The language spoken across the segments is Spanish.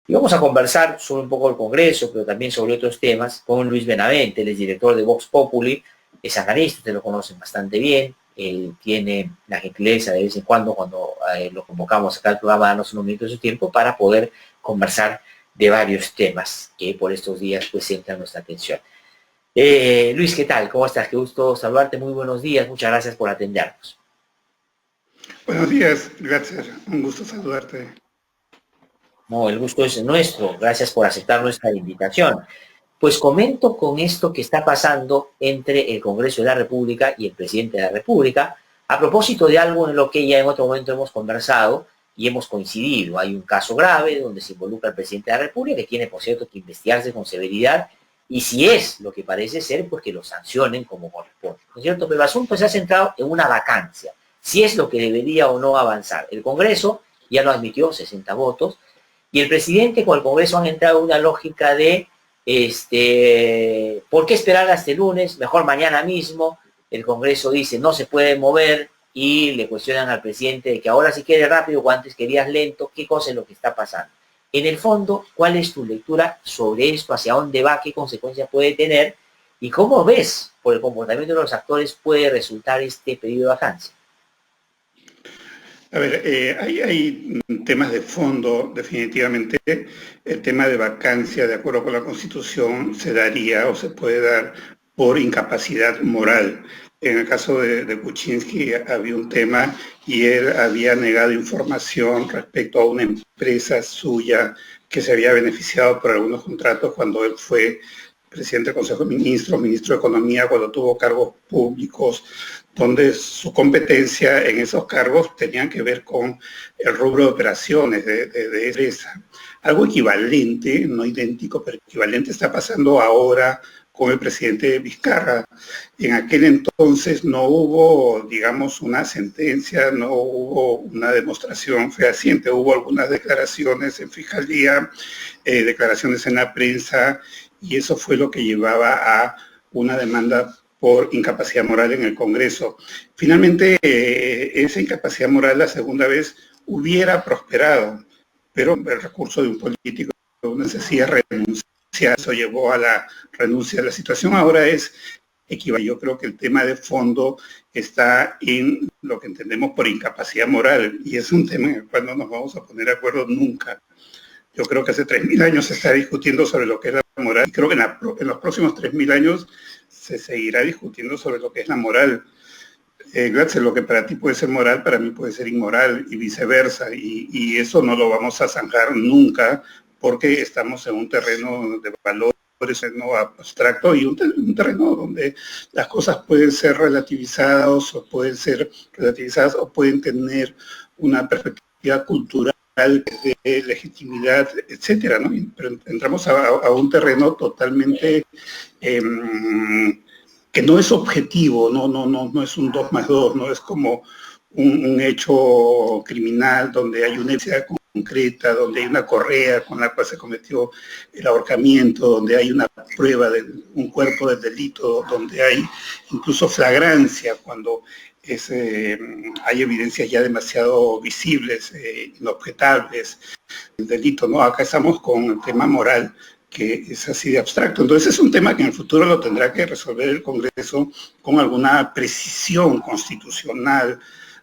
Y vamos a conversar sobre un poco el Congreso, pero también sobre otros temas, con Luis Benavente. Él es director de Vox Populi, es analista, ustedes lo conocen bastante bien. Él tiene la gentileza de vez en cuando lo convocamos acá al programa, darnos unos minutos de su tiempo para poder conversar de varios temas que por estos días pues centran nuestra atención. Luis, ¿qué tal? ¿Cómo estás? Qué gusto saludarte, muy buenos días, muchas gracias por atendernos. Buenos días, gracias, un gusto saludarte. No, el gusto es nuestro, gracias por aceptar nuestra invitación. Pues comento con esto que está pasando entre el Congreso de la República y el presidente de la República, a propósito de algo en lo que ya en otro momento hemos conversado y hemos coincidido. Hay un caso grave donde se involucra al presidente de la República, que tiene, por cierto, que investigarse con severidad, y si es lo que parece ser, pues que lo sancionen como corresponde, ¿no es cierto? Pero el asunto se ha centrado en una vacancia, si es lo que debería o no avanzar. El Congreso ya lo admitió, 60 votos, y el presidente con el Congreso han entrado en una lógica de ¿por qué esperar hasta el lunes? Mejor mañana mismo. El Congreso dice no se puede mover y le cuestionan al presidente de que ahora sí quiere rápido o antes querías lento. ¿Qué cosa es lo que está pasando? En el fondo, ¿cuál es tu lectura sobre esto? ¿Hacia dónde va? ¿Qué consecuencias puede tener? ¿Y cómo ves, por el comportamiento de los actores, puede resultar este periodo de vacancia? A ver, hay temas de fondo, definitivamente. El tema de vacancia, de acuerdo con la Constitución, se daría o se puede dar por incapacidad moral. En el caso de Kuczynski había un tema y él había negado información respecto a una empresa suya que se había beneficiado por algunos contratos cuando él fue presidente del Consejo de Ministros, ministro de Economía, cuando tuvo cargos públicos, donde su competencia en esos cargos tenían que ver con el rubro de operaciones de empresa. Algo equivalente, no idéntico, pero equivalente está pasando ahora con el presidente Vizcarra. En aquel entonces no hubo, digamos, una sentencia, no hubo una demostración fehaciente, hubo algunas declaraciones en fiscalía, declaraciones en la prensa, y eso fue lo que llevaba a una demanda por incapacidad moral en el Congreso. Finalmente, esa incapacidad moral la segunda vez hubiera prosperado, pero el recurso de un político necesita renunciar, eso llevó a la renuncia. La situación ahora es equivalente. Yo creo que el tema de fondo está en lo que entendemos por incapacidad moral, y es un tema en el cual no nos vamos a poner de acuerdo nunca. Yo creo que hace 3.000 años se está discutiendo sobre lo que es la moral, y creo que en los próximos 3.000 años se seguirá discutiendo sobre lo que es la moral. Gracias, lo que para ti puede ser moral, para mí puede ser inmoral y viceversa, y eso no lo vamos a zanjar nunca porque estamos en un terreno de valores, no abstracto, y un terreno donde las cosas pueden ser relativizadas o pueden tener una perspectiva cultural de legitimidad, etcétera, ¿no? Pero entramos a un terreno totalmente que no es objetivo, no es un 2 más 2, no es como un hecho criminal donde hay una evidencia concreta, donde hay una correa con la cual se cometió el ahorcamiento, donde hay una prueba de un cuerpo del delito, donde hay incluso flagrancia cuando hay evidencias ya demasiado visibles, inobjetables, el delito, ¿no? Acá estamos con el tema moral, que es así de abstracto. Entonces es un tema que en el futuro lo tendrá que resolver el Congreso con alguna precisión constitucional,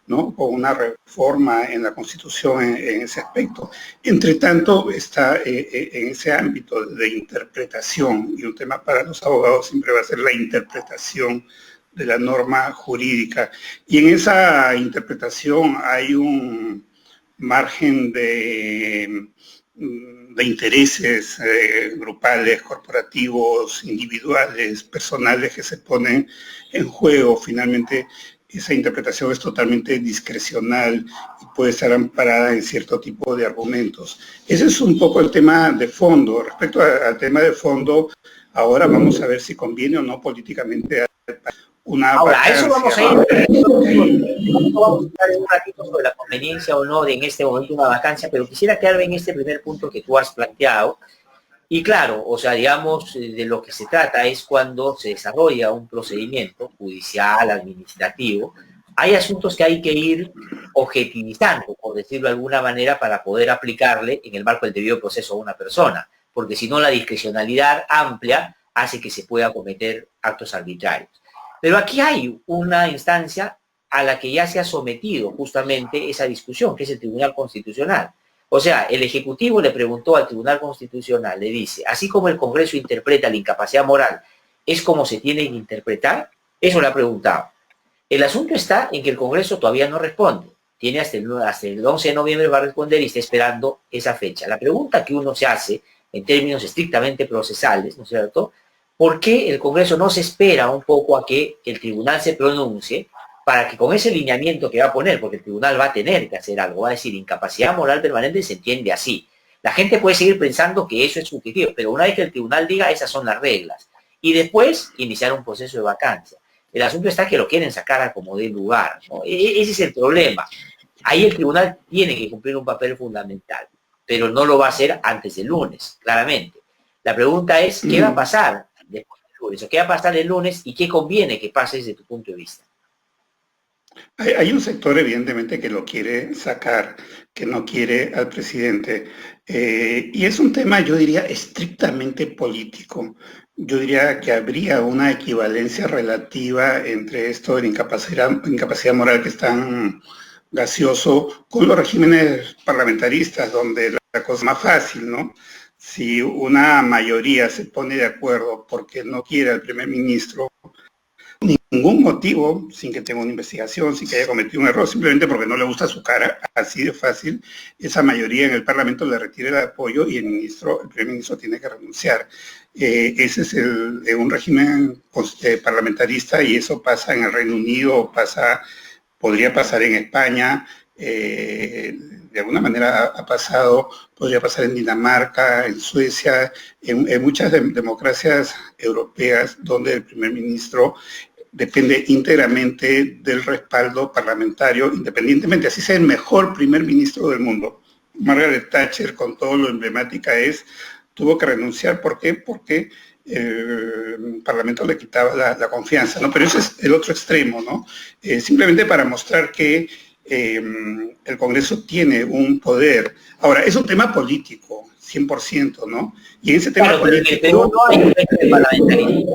¿no? Con una reforma en la Constitución en ese aspecto. Entre tanto, está en ese ámbito de interpretación, y un tema para los abogados siempre va a ser la interpretación de la norma jurídica. Y en esa interpretación hay un margen de intereses grupales, corporativos, individuales, personales que se ponen en juego. Finalmente, esa interpretación es totalmente discrecional y puede estar amparada en cierto tipo de argumentos. Ese es un poco el tema de fondo. Respecto al tema de fondo, ahora vamos a ver si conviene o no políticamente una Ahora, vacancia. a eso vamos a ir, vamos a hablar en un ratito sobre la conveniencia o no de en este momento una vacancia, pero quisiera quedarme en este primer punto que tú has planteado. Y claro, o sea, digamos, de lo que se trata es cuando se desarrolla un procedimiento judicial, administrativo, Hay asuntos que hay que ir objetivizando, por decirlo de alguna manera, para poder aplicarle en el marco del debido proceso a una persona, porque si no la discrecionalidad amplia hace que se pueda cometer actos arbitrarios. Pero aquí hay una instancia a la que ya se ha sometido justamente esa discusión, que es el Tribunal Constitucional. O sea, el Ejecutivo le preguntó al Tribunal Constitucional, le dice, así como el Congreso interpreta la incapacidad moral, ¿es como se tiene que interpretar? Eso le ha preguntado. El asunto está en que el Congreso todavía no responde. Tiene hasta el 11 de noviembre va a responder y está esperando esa fecha. La pregunta que uno se hace, en términos estrictamente procesales, ¿no es cierto? ¿Por qué el Congreso no se espera un poco a que el tribunal se pronuncie para que con ese lineamiento que va a poner, porque el tribunal va a tener que hacer algo, va a decir incapacidad moral permanente, se entiende así? La gente puede seguir pensando que eso es subjetivo, pero una vez que el tribunal diga esas son las reglas, y después iniciar un proceso de vacancia. El asunto está que lo quieren sacar a como dé lugar, ¿no? Ese es el problema. Ahí el tribunal tiene que cumplir un papel fundamental, pero no lo va a hacer antes del lunes, claramente. La pregunta es, ¿qué va a pasar después del lunes? ¿O qué va a pasar el lunes y qué conviene que pase desde tu punto de vista? Hay un sector evidentemente que lo quiere sacar, que no quiere al presidente. Y es un tema, yo diría, estrictamente político. Yo diría que habría una equivalencia relativa entre esto de la incapacidad moral que es tan gaseoso con los regímenes parlamentaristas, donde la cosa es más fácil, ¿no? Si una mayoría se pone de acuerdo porque no quiere al primer ministro, ningún motivo, sin que tenga una investigación, sin que haya cometido un error, simplemente porque no le gusta su cara, así de fácil, esa mayoría en el Parlamento le retira el apoyo y el primer ministro tiene que renunciar. Ese es un régimen parlamentarista y eso pasa en el Reino Unido, podría pasar en España, de alguna manera ha pasado, podría pasar en Dinamarca, en Suecia, en muchas democracias europeas donde el primer ministro depende íntegramente del respaldo parlamentario, independientemente, así sea el mejor primer ministro del mundo. Margaret Thatcher, con todo lo emblemática tuvo que renunciar. ¿Por qué? Porque el Parlamento le quitaba la confianza, ¿no? Pero ese es el otro extremo, ¿no? Simplemente para mostrar que el Congreso tiene un poder. Ahora, es un tema político, 100%, ¿no? Y en ese tema claro, político... en el Perú no hay un régimen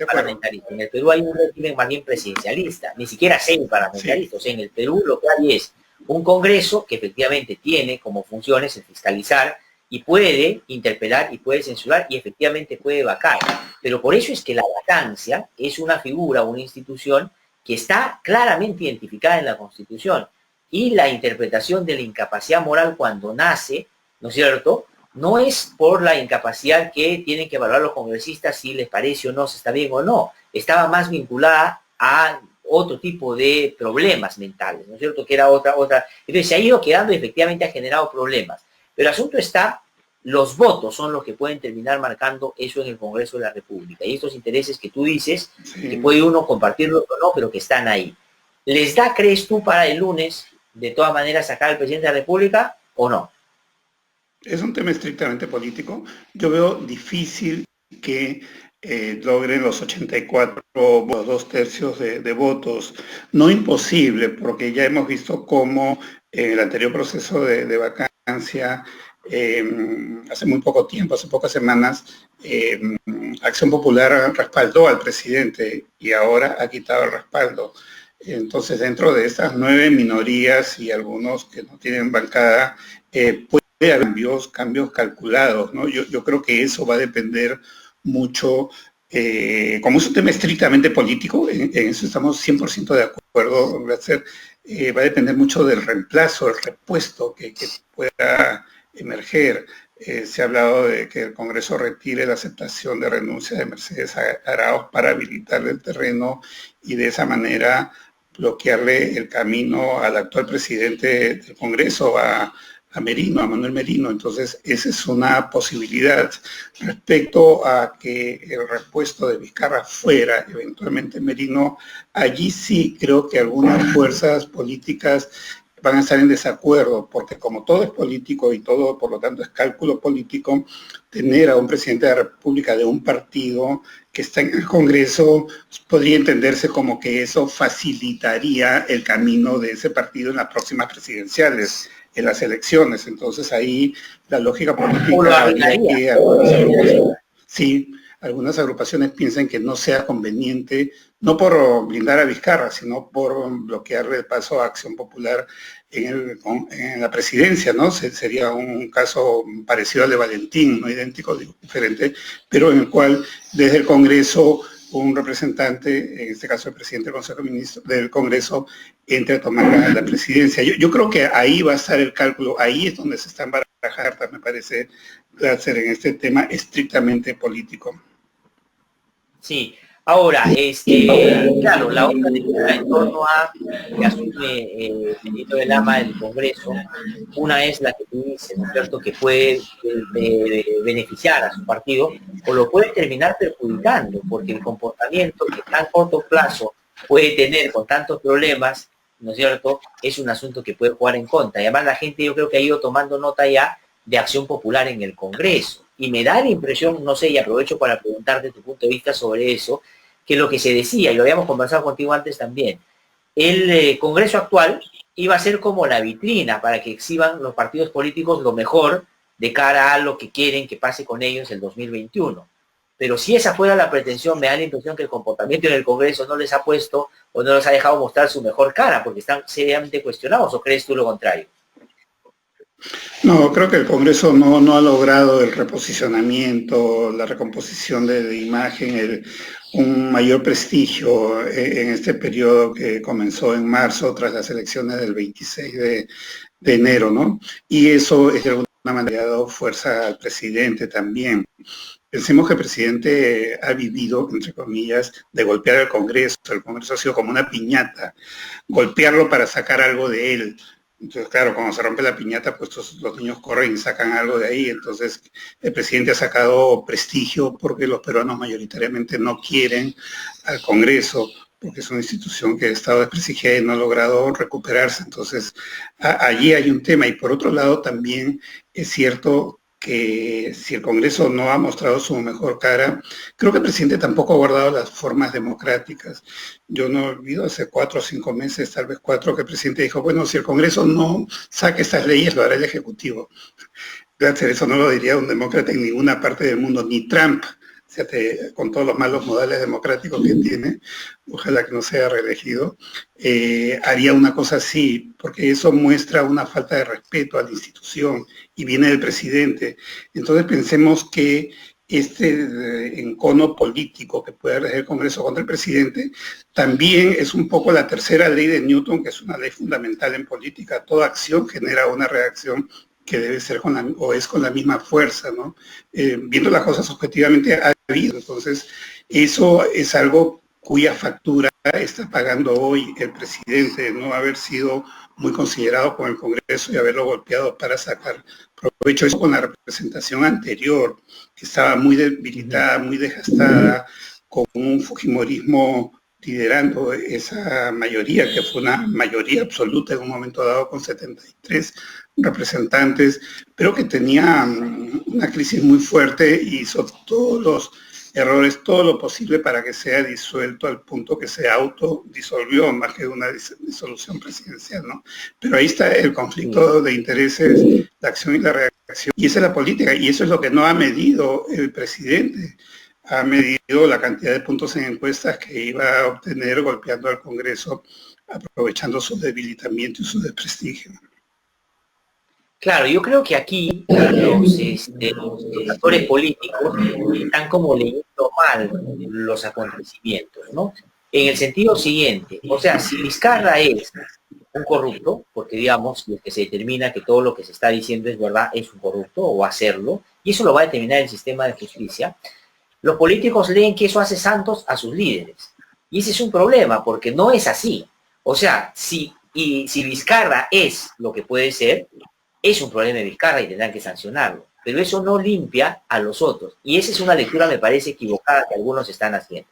parlamentarismo. En el Perú hay un régimen más bien presidencialista, ni siquiera semi-parlamentarista. Sí. O sea, en el Perú lo que hay es un Congreso que efectivamente tiene como funciones el fiscalizar y puede interpelar y puede censurar y efectivamente puede vacar. Pero por eso es que la vacancia es una figura, una institución que está claramente identificada en la Constitución. Y la interpretación de la incapacidad moral cuando nace, ¿no es cierto?, no es por la incapacidad que tienen que evaluar los congresistas si les parece o no, si está bien o no. Estaba más vinculada a otro tipo de problemas mentales, ¿no es cierto?, que era otra. Entonces se ha ido quedando y efectivamente ha generado problemas. Pero el asunto está, los votos son los que pueden terminar marcando eso en el Congreso de la República. Y estos intereses que tú dices, sí, que puede uno compartirlos o no, pero que están ahí. ¿Les da, crees tú, para el lunes, de todas maneras, sacar al presidente de la República o no? Es un tema estrictamente político. Yo veo difícil que logren los 84 votos, 2/3 de votos. No imposible, porque ya hemos visto cómo en el anterior proceso de vacancia, hace muy poco tiempo, hace pocas semanas, Acción Popular respaldó al presidente y ahora ha quitado el respaldo. Entonces, dentro de estas 9 minorías y algunos que no tienen bancada, puede haber cambios calculados, ¿no? Yo creo que eso va a depender mucho, como es un tema estrictamente político, en eso estamos 100% de acuerdo, va a depender mucho del reemplazo, el repuesto que pueda emerger. Se ha hablado de que el Congreso retire la aceptación de renuncia de Mercedes Arauz para habilitarle el terreno y de esa manera bloquearle el camino al actual presidente del Congreso, a Manuel Merino. Entonces, esa es una posibilidad. Respecto a que el repuesto de Vizcarra fuera eventualmente Merino, allí sí creo que algunas fuerzas políticas van a estar en desacuerdo, porque como todo es político y todo, por lo tanto, es cálculo político, tener a un presidente de la República de un partido que está en el Congreso podría entenderse como que eso facilitaría el camino de ese partido en las próximas presidenciales, en las elecciones. Entonces ahí la lógica política habría que algunas agrupaciones piensan que no sea conveniente, no por blindar a Vizcarra, sino por bloquearle el paso a Acción Popular en la presidencia, ¿no? Sería un caso parecido al de Valentín, no idéntico, diferente, pero en el cual desde el Congreso un representante, en este caso el presidente del Consejo de Ministros del Congreso, entre a tomar la presidencia. Yo creo que ahí va a estar el cálculo, ahí es donde se está embarajando, me parece, Glatzer, en este tema estrictamente político. Sí, ahora, claro, la otra lectura en torno a que asume Benito del Ama el Congreso, una es la que tú dices, ¿no es cierto?, que puede beneficiar a su partido o lo puede terminar perjudicando, porque el comportamiento que tan corto plazo puede tener con tantos problemas, ¿no es cierto?, es un asunto que puede jugar en contra. Y además la gente, yo creo que ha ido tomando nota ya de Acción Popular en el Congreso. Y me da la impresión, no sé, y aprovecho para preguntarte tu punto de vista sobre eso, que lo que se decía, y lo habíamos conversado contigo antes también, el Congreso actual iba a ser como la vitrina para que exhiban los partidos políticos lo mejor de cara a lo que quieren que pase con ellos el 2021. Pero si esa fuera la pretensión, me da la impresión que el comportamiento en el Congreso no les ha puesto o no les ha dejado mostrar su mejor cara, porque están seriamente cuestionados, ¿o crees tú lo contrario? No, creo que el Congreso no ha logrado el reposicionamiento, la recomposición de imagen, un mayor prestigio en este periodo que comenzó en marzo tras las elecciones del 26 de enero, ¿no? Y eso es de alguna manera dado fuerza al presidente también. Pensemos que el presidente ha vivido, entre comillas, de golpear al Congreso. El Congreso ha sido como una piñata, golpearlo para sacar algo de él. Entonces, claro, cuando se rompe la piñata, pues los niños corren y sacan algo de ahí. Entonces, el presidente ha sacado prestigio porque los peruanos mayoritariamente no quieren al Congreso, porque es una institución que ha estado desprestigiada y no ha logrado recuperarse. Entonces, allí hay un tema. Y por otro lado, también es cierto que si el Congreso no ha mostrado su mejor cara, creo que el presidente tampoco ha guardado las formas democráticas. Yo no olvido hace 4 o 5 meses, tal vez 4, que el presidente dijo, bueno, si el Congreso no saca estas leyes, lo hará el Ejecutivo. Eso no lo diría un demócrata en ninguna parte del mundo, ni Trump, con todos los malos modales democráticos que tiene, ojalá que no sea reelegido, haría una cosa así, porque eso muestra una falta de respeto a la institución y viene del presidente. Entonces pensemos que este encono político que puede hacer el Congreso contra el presidente también es un poco la tercera ley de Newton, que es una ley fundamental en política. Toda acción genera una reacción que debe ser con la misma fuerza, ¿no? Viendo las cosas objetivamente ha habido. Entonces, eso es algo cuya factura está pagando hoy el presidente, no haber sido muy considerado con el Congreso y haberlo golpeado para sacar provecho. Eso con la representación anterior, que estaba muy debilitada, muy desgastada, con un fujimorismo liderando esa mayoría, que fue una mayoría absoluta en un momento dado con 73 representantes, pero que tenía una crisis muy fuerte y hizo todos los errores, todo lo posible para que sea disuelto al punto que se autodisolvió más que una disolución presidencial, ¿no? Pero ahí está el conflicto de intereses, la acción y la reacción, y esa es la política, y eso es lo que no ha medido el presidente. Ha medido la cantidad de puntos en encuestas que iba a obtener golpeando al Congreso, aprovechando su debilitamiento y su desprestigio. Claro, yo creo que aquí los actores políticos están como leyendo mal los acontecimientos, ¿no? En el sentido siguiente, o sea, si Vizcarra es un corrupto, porque digamos, si es que se determina que todo lo que se está diciendo es verdad, es un corrupto o hacerlo, y eso lo va a determinar el sistema de justicia, los políticos leen que eso hace santos a sus líderes. Y ese es un problema, porque no es así. O sea, si Vizcarra es lo que puede ser, es un problema de Vizcarra y tendrán que sancionarlo. Pero eso no limpia a los otros. Y esa es una lectura, me parece, equivocada que algunos están haciendo.